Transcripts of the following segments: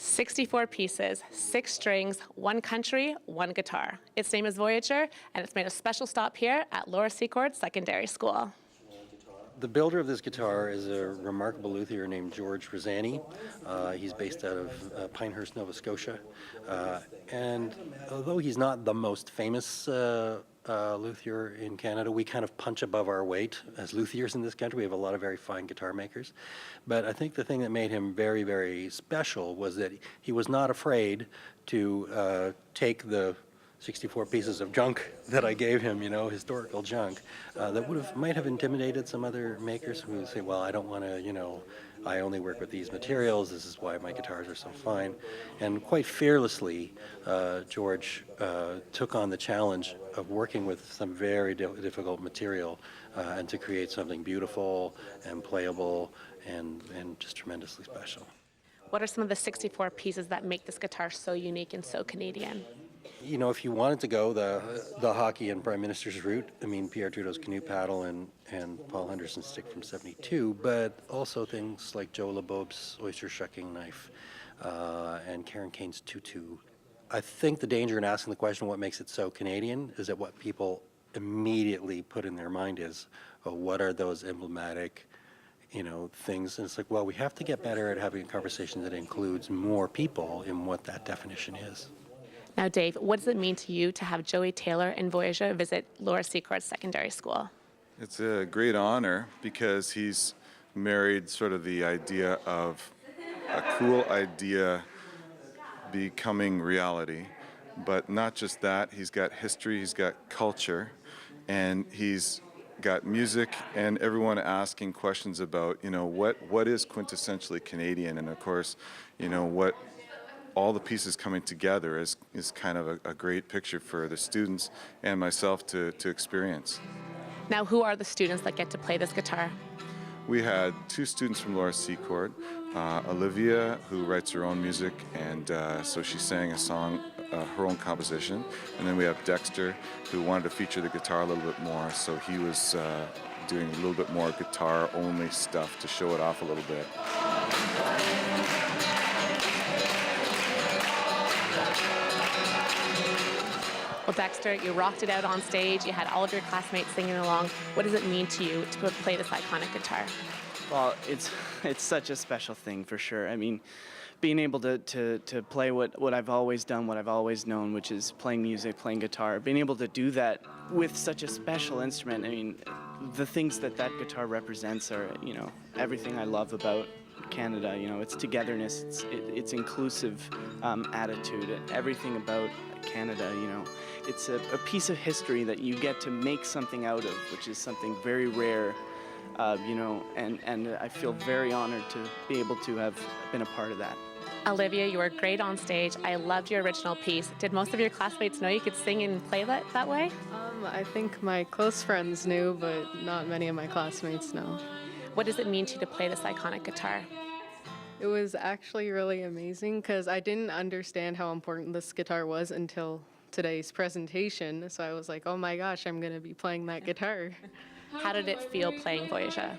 64 pieces, 6 strings, 1 country, 1 guitar. Its name is Voyageur, and it's made a special stop here at Laura Secord Secondary School. The builder of this guitar is a remarkable luthier named George Rosani. He's based out of Pinehurst, Nova Scotia. And although he's not the most famous luthier in Canada, we kind of punch above our weight as luthiers in this country. We have a lot of very fine guitar makers. But I think the thing that made him very, very special was that he was not afraid to take the 64 pieces of junk that I gave him, historical junk, that might have intimidated some other makers who would say, well, I don't want to, I only work with these materials, this is why my guitars are so fine. And quite fearlessly, George took on the challenge of working with some very difficult material and to create something beautiful and playable and just tremendously special. What are some of the 64 pieces that make this guitar so unique and so Canadian? If you wanted to go the hockey and Prime Minister's route, Pierre Trudeau's canoe paddle and Paul Henderson's stick from '72, but also things like Joe LeBeaub's oyster shucking knife and Karen Kane's tutu. I think the danger in asking the question, what makes it so Canadian, is that what people immediately put in their mind is, oh, what are those emblematic things? And it's like, well, we have to get better at having a conversation that includes more people in what that definition is. Now, Dave, what does it mean to you to have Jowi Taylor and Voyageur visit Laura Secord Secondary School? It's a great honor because he's married sort of the idea of a cool idea becoming reality. But not just that, he's got history, he's got culture, and he's got music, and everyone asking questions about, what is quintessentially Canadian, and of course, what all the pieces coming together is kind of a great picture for the students and myself to experience. Now, who are the students that get to play this guitar? We had 2 students from Laura Secord, Olivia, who writes her own music, and so she sang a song, her own composition. And then we have Dexter, who wanted to feature the guitar a little bit more, so he was doing a little bit more guitar-only stuff to show it off a little bit. Well, Dexter, you rocked it out on stage. You had all of your classmates singing along. What does it mean to you to play this iconic guitar? Well, it's such a special thing for sure. Being able to play what I've always done, what I've always known, which is playing music, playing guitar, being able to do that with such a special instrument. The things that guitar represents are, everything I love about Canada. It's togetherness, it's inclusive attitude, everything about Canada. It's a piece of history that you get to make something out of, which is something very rare. And I feel very honored to be able to have been a part of that. Olivia, you were great on stage. I loved your original piece. Did most of your classmates know you could sing and play that way? I think my close friends knew, but not many of my classmates know. What does it mean to you to play this iconic guitar? It was actually really amazing because I didn't understand how important this guitar was until today's presentation. So I was like, oh my gosh, I'm going to be playing that guitar. How did it feel playing Voyageur?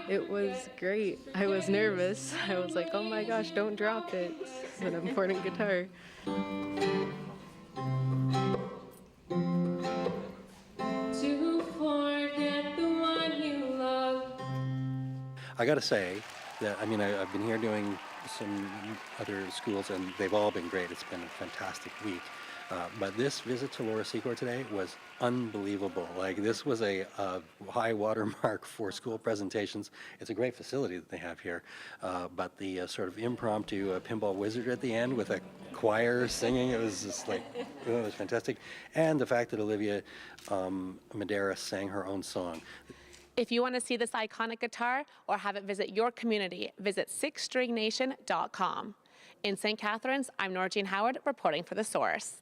It was great. I was nervous. I was like, oh my gosh, don't drop it. It's an important guitar. I got to say that, I've been here doing some other schools, and they've all been great. It's been a fantastic week. But this visit to Laura Secord today was unbelievable. This was a high watermark for school presentations. It's a great facility that they have here. But the sort of impromptu pinball wizard at the end with a choir singing, it was just it was fantastic. And the fact that Olivia Madera sang her own song. If you want to see this iconic guitar or have it visit your community, visit sixstringnation.com. In St. Catharines, I'm Norah-Jean Howard reporting for The Source.